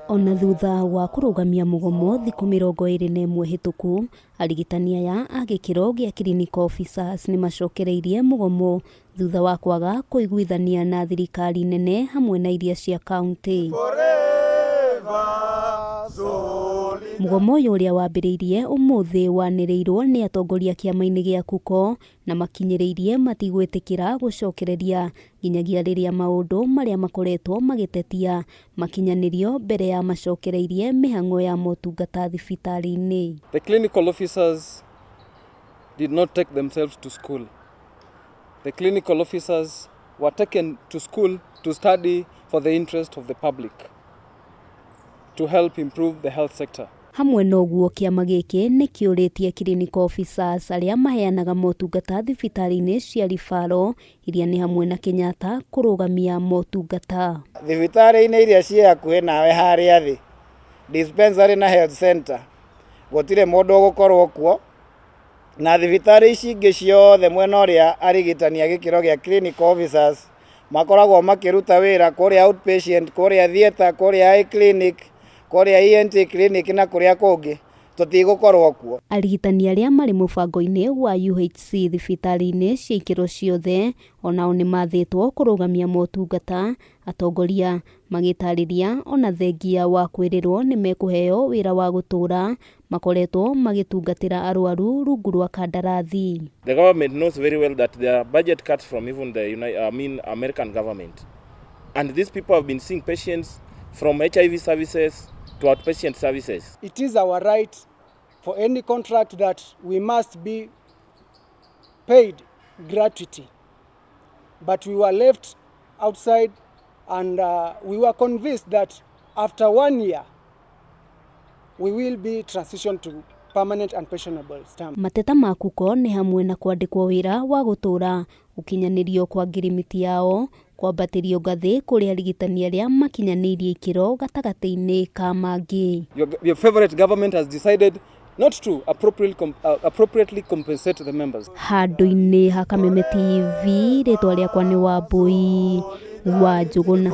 Ona thutha wa kurugamia mugomo thiku 21 hituku, arigitani aya a gikiro gia clinical officers ni macokereirie mugomo thutha wa kwaga kuiguithania na thirikari nene hamwe na iria cia kaunti. Mugomo uria wambiriirie umuthi waniriirwo ni atongoria kiama-ini gia KUCO na makinyiriirie matigwitikira gucokereria nginyagia riria maundu maria makoretwo magitetia makinyanirio mbere ya macokereirie mihango ya motungata thibitari-ini. The clinical officers did not take themselves to school. The clinical officers were taken to school to study for the interest of the public, to help improve the health sector. Hamwe noguo kiama giki ni kiuritie clinical officers aria maheanaga motungata thibitari-ini cia rifaro iria ni hamwe na Kenyatta kurugamia motungata. Thibitari-ini iria cia hakuhi nawe haria thi dispensary na health center gutire mundu gukorwo kuo, na thibitari ici ingi ciothe mwena uria arigitani a gikiro gia clinical officers makoragwo makiruta wira kuria outpatient, kuria theater, kuria clinic, kuria ENT clinic na kuria kungi tutigukorwo kuo. Arigitani aria mari mubango-ini wa UHC thibitari-ini cia ikiro ciothe onao ni mathitwo kurugamia motungata, atongoria magitariria ona thengia wa kwirirwo ni mekuheo wira wa gutura makoretwo magitungatira arwaru rungu rwa kandarathi. The government knows very well that there are budget cuts from even the American government, and these people have been seeing patients from HIV services to outpatient services. It is our right for any contract that we must be paid gratuity, but we were left outside, and we were convinced that after 1 year we will be transitioned to permanent and pensionable stamp. Mateta ma KUCO ni hamwe na kwandikwo wira wa gutura, ukinyanirio kwa ngirimiti yao, kwambatirio ngathi kuri arigitani aria makinyanirie ikiro gatagati-ini ka mangi. Your favorite government has decided not to appropriately compensate the members. Handu-ini ha Kameme TV, ritwa riakwa ni Wambui wa Njuguna.